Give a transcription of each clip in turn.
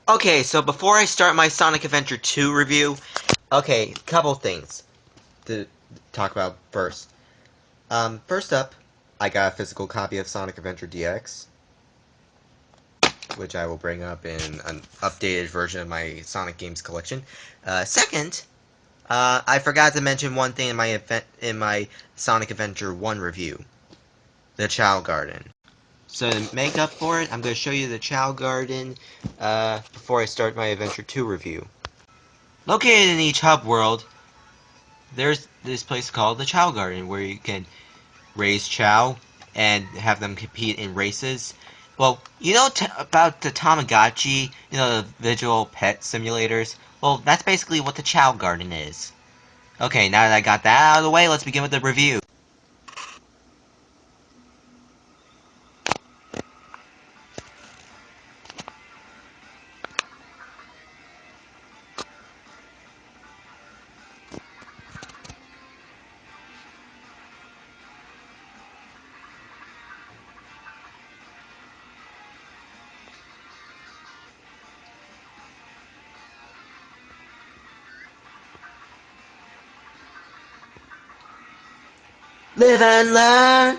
Okay, so before I start my Sonic Adventure 2 review, okay, couple things to talk about first. First up, I got a physical copy of Sonic Adventure DX, which I will bring up in an updated version of my Sonic Games collection. Second, I forgot to mention one thing in my Sonic Adventure 1 review, the Chao Garden. So to make up for it, I'm going to show you the Chao Garden before I start my Adventure 2 review. Located in each hub world, there's this place called the Chao Garden where you can raise Chao and have them compete in races. Well, you know about the Tamagotchi, the visual pet simulators? Well, that's basically what the Chao Garden is. Okay, now that I got that out of the way, let's begin with the review. Live and learn!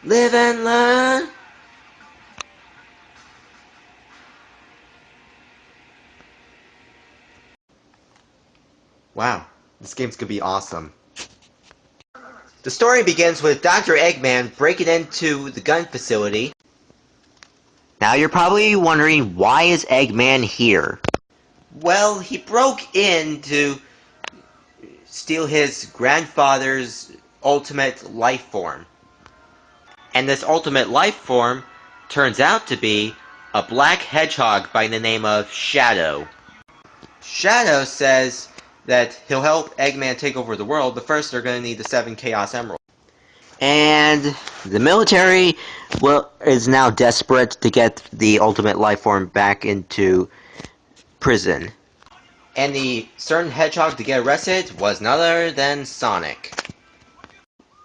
Live and learn! Wow, this game's gonna be awesome. The story begins with Dr. Eggman breaking into the gun facility. Now you're probably wondering, why is Eggman here? Well, he broke in to steal his grandfather's ultimate life form. And this ultimate life form turns out to be a black hedgehog by the name of Shadow. Shadow says that he'll help Eggman take over the world, but first they're going to need the 7 Chaos Emeralds. And the military is now desperate to get the ultimate life form back into prison. And the certain hedgehog to get arrested was none other than Sonic.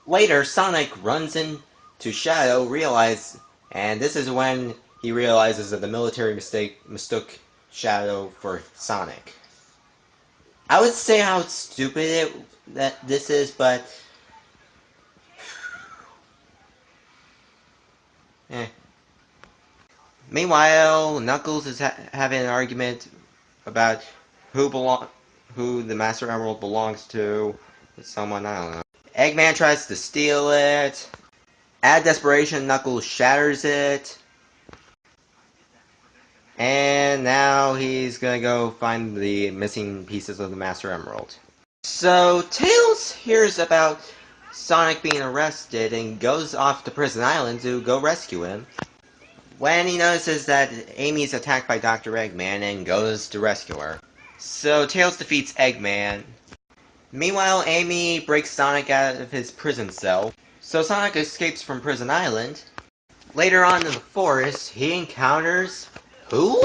Later, Sonic runs into Shadow, and this is when he realizes that the military mistook Shadow for Sonic. I would say how stupid this is, but eh. Meanwhile, Knuckles is having an argument about who the Master Emerald belongs to with someone, I don't know. Eggman tries to steal it. Out of desperation, Knuckles shatters it. And now he's gonna go find the missing pieces of the Master Emerald. So Tails hears about Sonic being arrested and goes off to Prison Island to go rescue him. When he notices that Amy's attacked by Dr. Eggman and goes to rescue her. So Tails defeats Eggman. Meanwhile, Amy breaks Sonic out of his prison cell. So Sonic escapes from Prison Island. Later on in the forest, he encounters... who?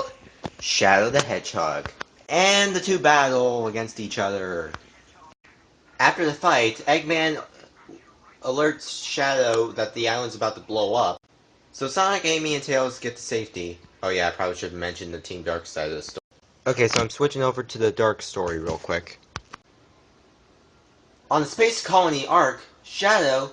Shadow the Hedgehog. And the two battle against each other. After the fight, Eggman alerts Shadow that the island's about to blow up. So Sonic, Amy, and Tails get to safety. Oh yeah, I probably should have mentioned the Team Dark side of the story. Okay, so I'm switching over to the Dark story real quick. On the Space Colony Arc, Shadow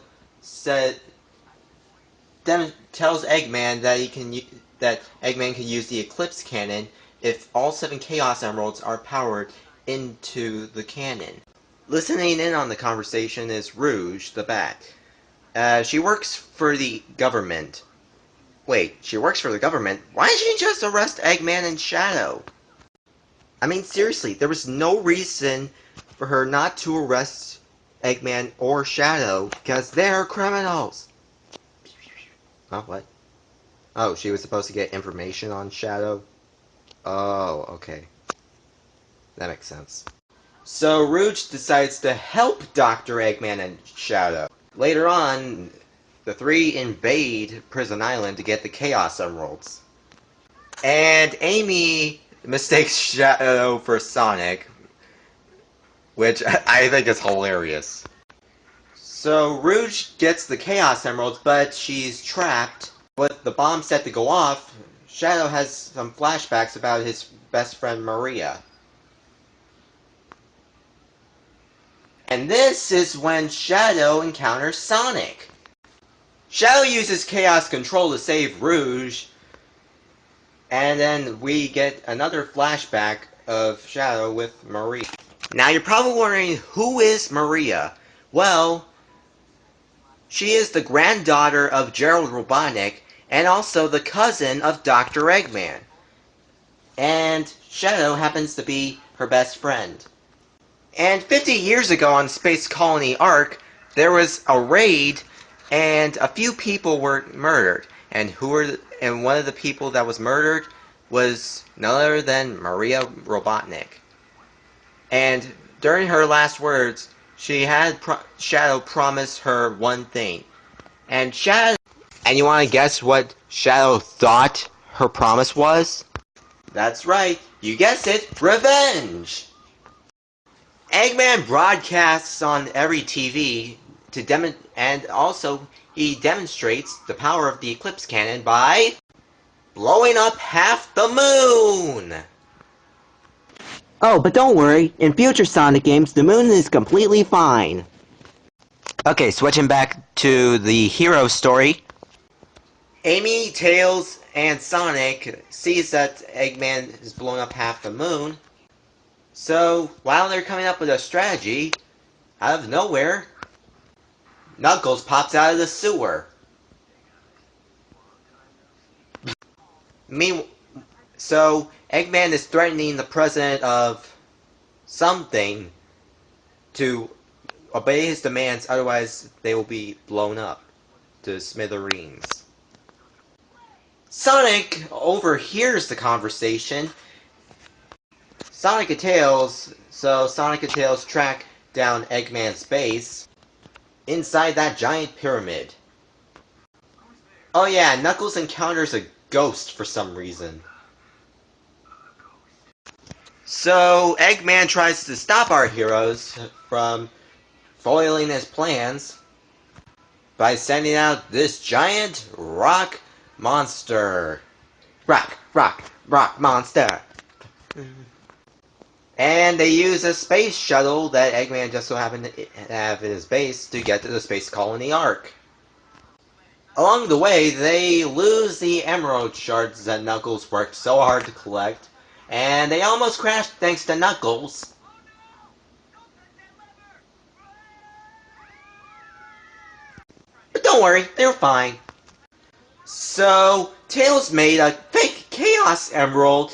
tells Eggman that Eggman can use the Eclipse Cannon if all 7 Chaos Emeralds are powered into the cannon. Listening in on the conversation is Rouge, the Bat. She works for the government. Wait, she works for the government? Why didn't she just arrest Eggman and Shadow? I mean, seriously, there was no reason for her not to arrest Eggman or Shadow, because they're criminals! Oh, what? Oh, she was supposed to get information on Shadow? Oh, okay. That makes sense. So Rouge decides to help Dr. Eggman and Shadow. Later on, the three invade Prison Island to get the Chaos Emeralds. And Amy mistakes Shadow for Sonic, which I think is hilarious. So Rouge gets the Chaos Emeralds, but she's trapped. With the bomb set to go off, Shadow has some flashbacks about his best friend Maria. And this is when Shadow encounters Sonic. Shadow uses Chaos Control to save Rouge, and then we get another flashback of Shadow with Maria. Now you're probably wondering, who is Maria? Well, she is the granddaughter of Gerald Robotnik, and also the cousin of Dr. Eggman. And Shadow happens to be her best friend. And 50 years ago on Space Colony Ark, there was a raid, and a few people were murdered. And one of the people that was murdered was none other than Maria Robotnik. And during her last words, she had Shadow promise her one thing. And you want to guess what Shadow thought her promise was? That's right, you guessed it, revenge! Eggman broadcasts on every TV and also he demonstrates the power of the Eclipse Cannon by blowing up half the moon! Oh, but don't worry, in future Sonic games, the moon is completely fine. Okay, switching back to the hero story. Amy, Tails, and Sonic sees that Eggman has blown up half the moon. So, while they're coming up with a strategy, out of nowhere, Knuckles pops out of the sewer. So, Eggman is threatening the president of something to obey his demands, otherwise they will be blown up to smithereens. Sonic overhears the conversation. Sonic and Tails track down Eggman's base inside that giant pyramid. Oh yeah, Knuckles encounters a ghost for some reason. So Eggman tries to stop our heroes from foiling his plans by sending out this giant rock monster. Rock monster. And they use a space shuttle that Eggman just so happened to have in his base to get to the Space Colony Ark. Along the way, they lose the emerald shards that Knuckles worked so hard to collect, and they almost crashed thanks to Knuckles. But don't worry, they're fine. So, Tails made a fake Chaos Emerald,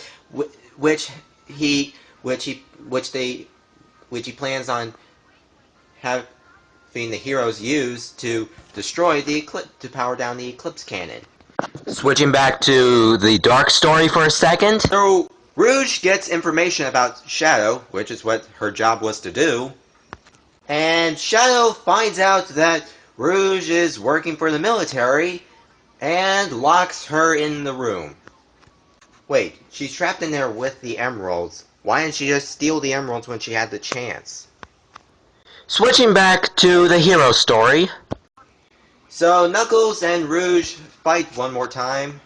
which he plans on having the heroes use to destroy to power down the Eclipse Cannon. Switching back to the Dark story for a second. So, Rouge gets information about Shadow, which is what her job was to do. And Shadow finds out that Rouge is working for the military and locks her in the room. Wait, she's trapped in there with the emeralds. Why didn't she just steal the emeralds when she had the chance? Switching back to the hero story. So Knuckles and Rouge fight one more time.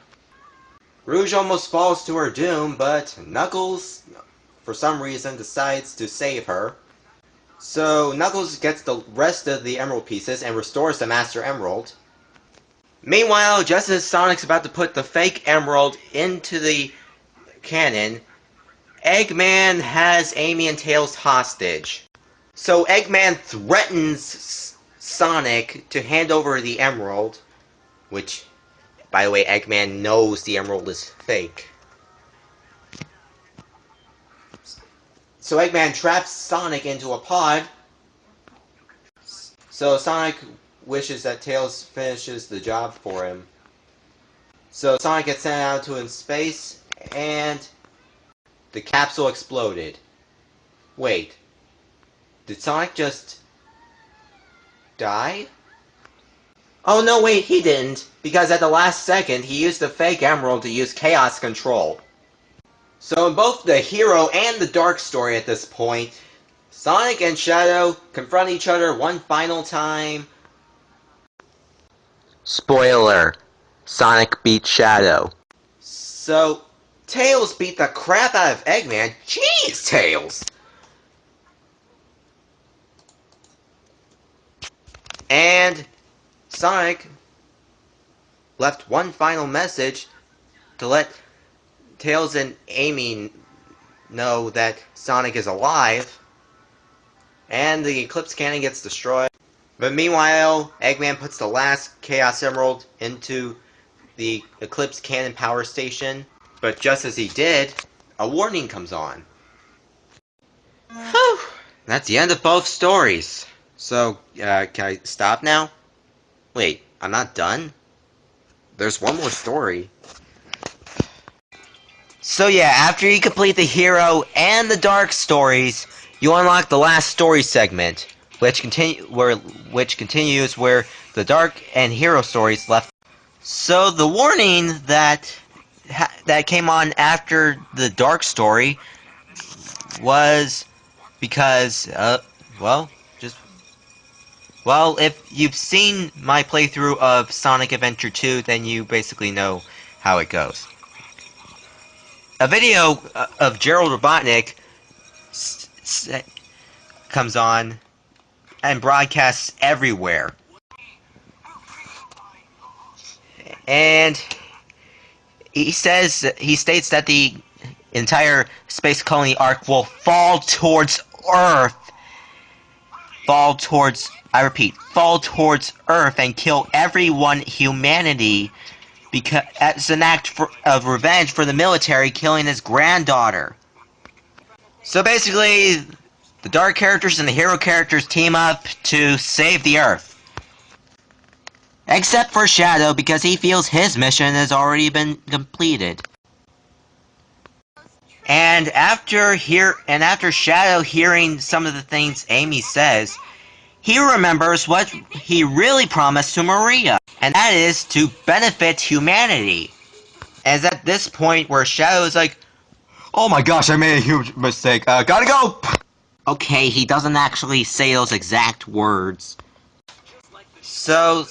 Rouge almost falls to her doom, but Knuckles, for some reason, decides to save her. So Knuckles gets the rest of the emerald pieces and restores the Master Emerald. Meanwhile, just as Sonic's about to put the fake emerald into the cannon, Eggman has Amy and Tails hostage. So Eggman threatens Sonic to hand over the emerald, which, by the way, Eggman knows the emerald is fake. So Eggman traps Sonic into a pod. So Sonic wishes that Tails finishes the job for him. So Sonic gets sent out to space, and the capsule exploded. Wait, did Sonic just die? Oh no, wait, he didn't, because at the last second he used the fake emerald to use Chaos Control. So in both the hero and the Dark story at this point, Sonic and Shadow confront each other one final time. Spoiler, Sonic beats Shadow. So, Tails beat the crap out of Eggman. Jeez, Tails! And Sonic left one final message to let Tails and Amy know that Sonic is alive, and the Eclipse Cannon gets destroyed. But meanwhile, Eggman puts the last Chaos Emerald into the Eclipse Cannon power station, but just as he did, a warning comes on. Whew. That's the end of both stories. So, can I stop now? Wait, I'm not done? There's one more story. So yeah, after you complete the Hero and the Dark stories, you unlock the last story segment, which continues where the Dark and Hero stories left. So the warning that came on after the Dark story was because, if you've seen my playthrough of Sonic Adventure 2, then you basically know how it goes. A video of Gerald Robotnik comes on and broadcasts everywhere. And he states that the entire Space Colony arc will fall towards Earth. I repeat, fall towards Earth and kill everyone humanity because as an act of revenge for the military killing his granddaughter. So basically, the Dark characters and the Hero characters team up to save the Earth. Except for Shadow, because he feels his mission has already been completed. And after Shadow hearing some of the things Amy says, he remembers what he really promised to Maria, and that is to benefit humanity. As at this point where Shadow is like, "Oh my gosh, I made a huge mistake, gotta go!" Okay, he doesn't actually say those exact words. So,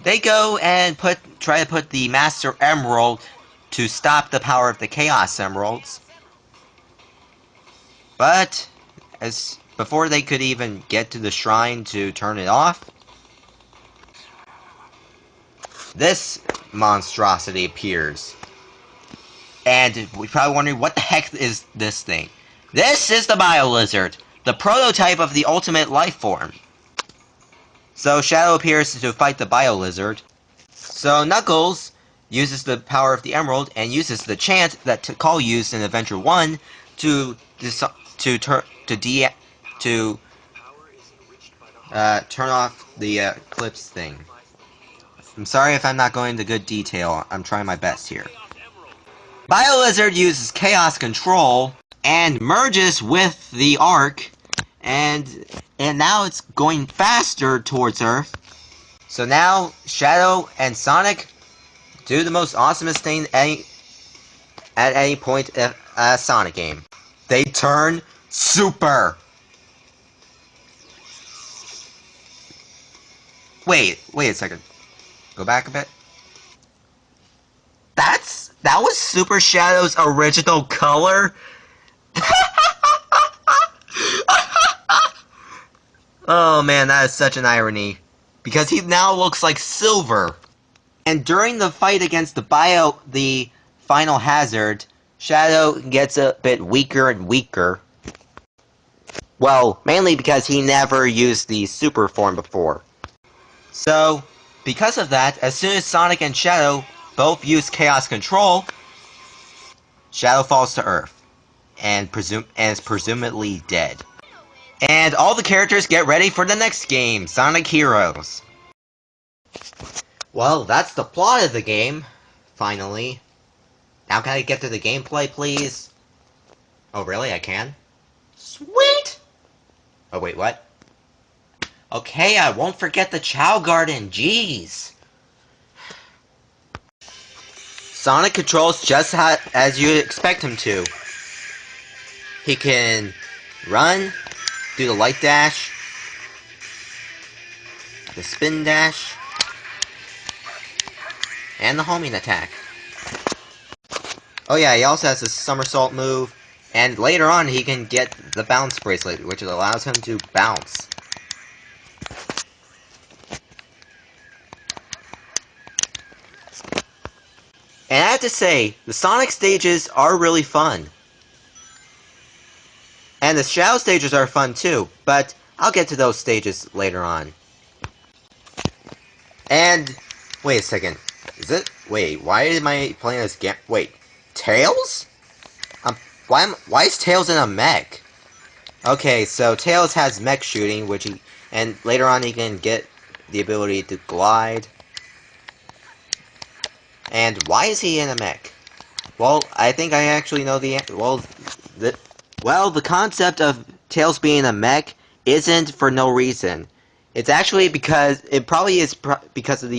they go and try to put the Master Emerald to stop the power of the Chaos Emeralds. But, before they could even get to the shrine to turn it off, this monstrosity appears. And we're probably wondering, what the heck is this thing? This is the Bio-Lizard, the prototype of the ultimate life form. So Shadow appears to fight the Bio-Lizard. So Knuckles uses the power of the Emerald and uses the chant that Tikal used in Adventure 1 to turn off the Eclipse thing. I'm sorry if I'm not going into good detail. I'm trying my best here. Bio-Lizard uses Chaos Control and merges with the Arc, and now it's going faster towards Earth. So now Shadow and Sonic do the most awesomest thing at any point in a Sonic game. They turn super. Wait a second. Go back a bit. That was Super Shadow's original color? Oh man, that is such an irony. Because he now looks like silver. And during the fight against the final hazard, Shadow gets a bit weaker and weaker. Well, mainly because he never used the super form before. So, because of that, as soon as Sonic and Shadow both use Chaos Control, Shadow falls to Earth, and is presumably dead. And all the characters get ready for the next game, Sonic Heroes. Well, that's the plot of the game, finally. Now can I get to the gameplay, please? Oh, really? I can? Sweet! Oh, wait, what? Okay, I won't forget the Chao Garden, jeez! Sonic controls just as you'd expect him to. He can run, do the light dash, the spin dash, and the homing attack. Oh yeah, he also has a somersault move, and later on he can get the bounce bracelet, which allows him to bounce. And I have to say, the Sonic stages are really fun. And the Shadow stages are fun too, but I'll get to those stages later on. And, wait a second, wait, why am I playing this game? Wait, Tails? Why is Tails in a mech? Okay, so Tails has mech shooting, and later on he can get the ability to glide. And why is he in a mech? Well, I think I actually know the concept of Tails being a mech isn't for no reason. It's actually because it probably is because of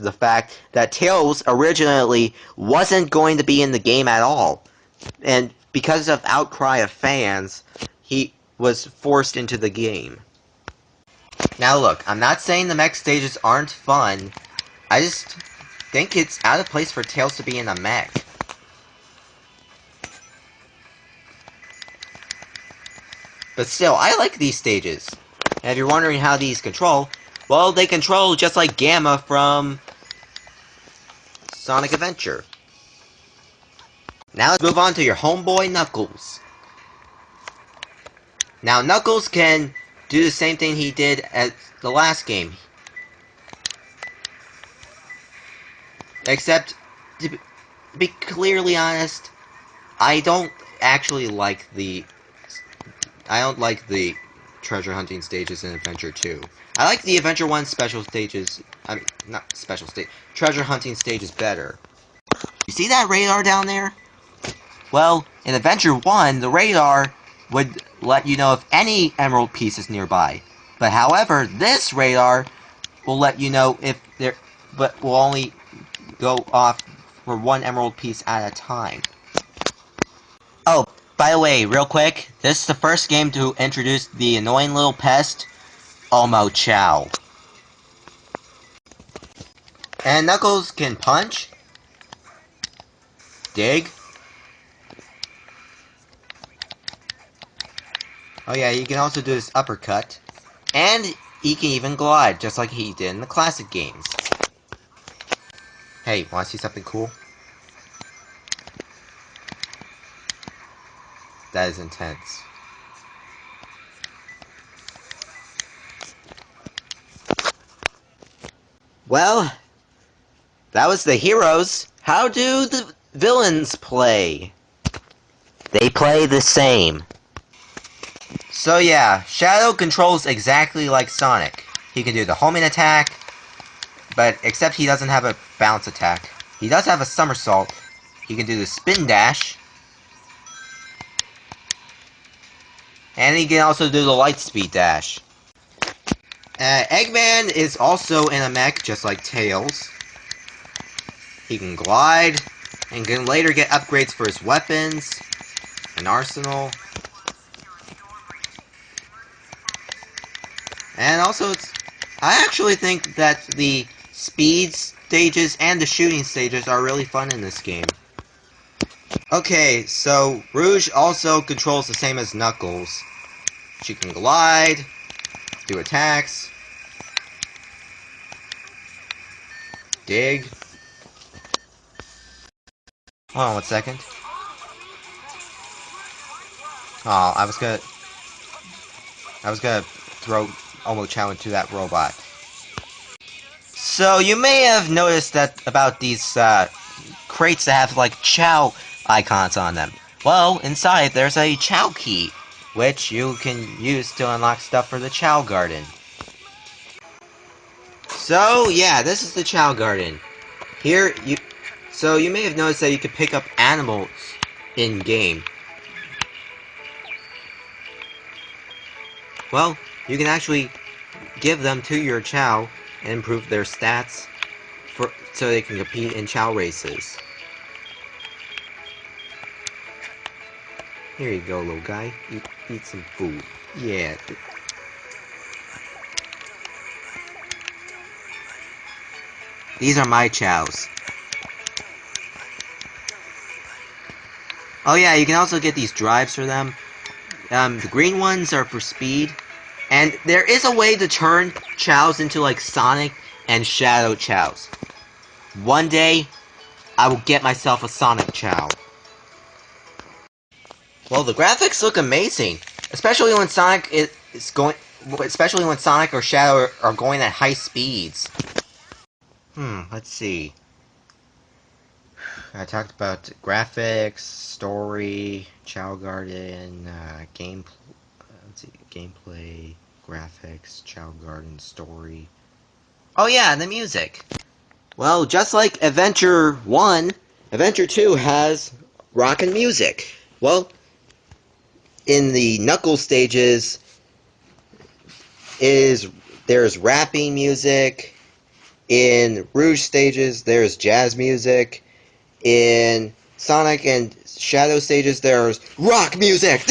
the fact that Tails originally wasn't going to be in the game at all. And because of outcry of fans, he was forced into the game. Now look, I'm not saying the mech stages aren't fun, I just think it's out of place for Tails to be in a mech. But still, I like these stages. And if you're wondering how these control, well, they control just like Gamma from Sonic Adventure. Now let's move on to your homeboy Knuckles. Now Knuckles can do the same thing he did at the last game. Except, to be clearly honest, I don't actually like the treasure hunting stages in Adventure 2. I like the Adventure 1 special stages, not special stage, treasure hunting stages better. You see that radar down there? Well, in Adventure 1, the radar would let you know if any emerald piece is nearby. But however, this radar will let you know if there, but will only go off for one emerald piece at a time. Oh, by the way, real quick, this is the first game to introduce the annoying little pest, Omochao. And Knuckles can punch, dig. Oh yeah, he can also do his uppercut. And he can even glide, just like he did in the classic games. Hey, wanna see something cool? That is intense. Well, that was the heroes. How do the villains play? They play the same. So yeah, Shadow controls exactly like Sonic. He can do the homing attack, but except he doesn't have a bounce attack. He does have a somersault. He can do the spin dash. And he can also do the light speed dash. Eggman is also in a mech, just like Tails. He can glide, and can later get upgrades for his weapons, an arsenal. And also, I actually think that the speed stages and the shooting stages are really fun in this game. Okay, so Rouge also controls the same as Knuckles. She can glide, do attacks, dig. Hold on 1 second. Oh, I was gonna throw Omochao into that robot. So you may have noticed that about these crates that have like Chao icons on them. Well, inside there's a Chao key, which you can use to unlock stuff for the Chao Garden. So yeah, this is the Chao Garden. So you may have noticed that you can pick up animals in game. Well, you can actually give them to your Chao and improve their stats so they can compete in Chao races. Here you go, little guy. Eat some food. Yeah. These are my chows. Oh yeah, you can also get these drives for them. The green ones are for speed. And there is a way to turn Chows into like Sonic and Shadow Chows. One day, I will get myself a Sonic Chow. Well, the graphics look amazing, especially when especially when Sonic or Shadow are going at high speeds. Let's see. I talked about graphics, story, Chow Garden, let's see, gameplay, graphics, Chow Garden, story. Oh yeah, the music. Well, just like Adventure 1, Adventure 2 has rockin' music. Well, in the Knuckles stages, there's rapping music. In Rouge stages, there's jazz music. In Sonic and Shadow stages, there's rock music.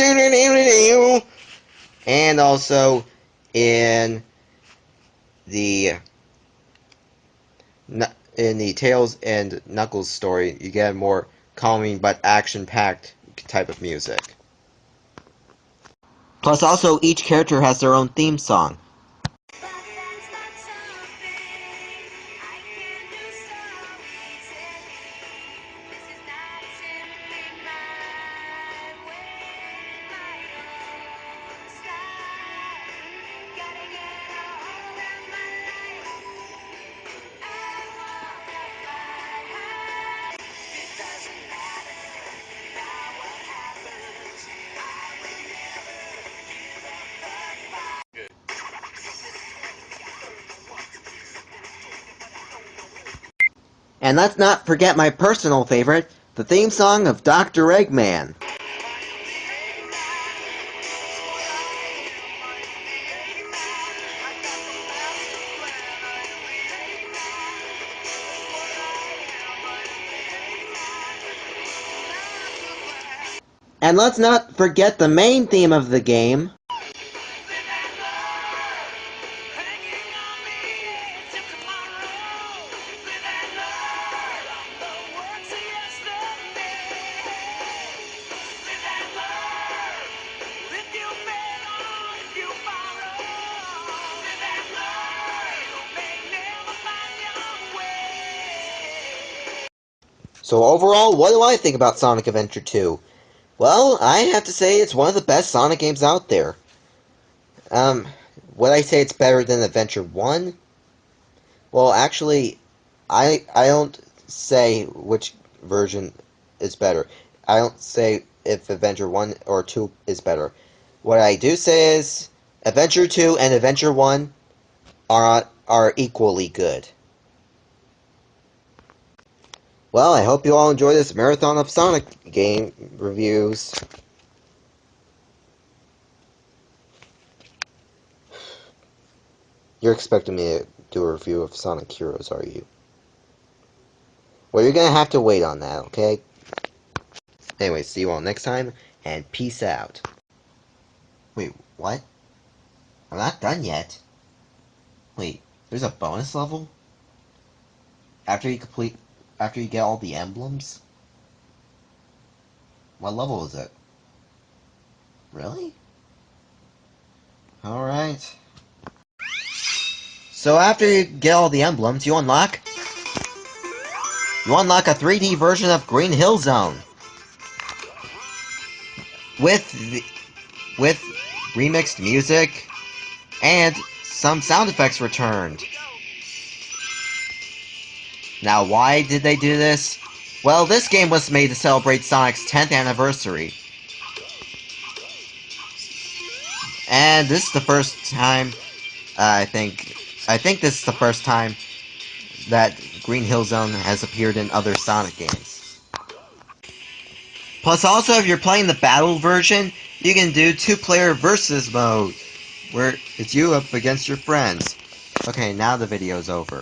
And also in the Tails and Knuckles story, you get a more calming but action-packed type of music. Plus, also, each character has their own theme song. And let's not forget my personal favorite, the theme song of Dr. Eggman. And let's not forget the main theme of the game. So overall, what do I think about Sonic Adventure 2? Well, I have to say it's one of the best Sonic games out there. Would I say it's better than Adventure 1? Well, actually, I don't say which version is better. I don't say if Adventure 1 or 2 is better. What I do say is Adventure 2 and Adventure 1 are equally good. Well, I hope you all enjoy this marathon of Sonic game reviews. You're expecting me to do a review of Sonic Heroes, are you? Well, you're gonna have to wait on that, okay? Anyway, see you all next time, and peace out. Wait, what? I'm not done yet. Wait, there's a bonus level? After you get all the emblems? What level is it? Really? Alright. So after you get all the emblems, you unlock a 3D version of Green Hill Zone. With remixed music and some sound effects returned. Now, why did they do this? Well, this game was made to celebrate Sonic's 10th anniversary. And this is the first time, I think this is the first time that Green Hill Zone has appeared in other Sonic games. Plus, also, if you're playing the battle version, you can do two-player versus mode, where it's you up against your friends. Okay, now the video's over.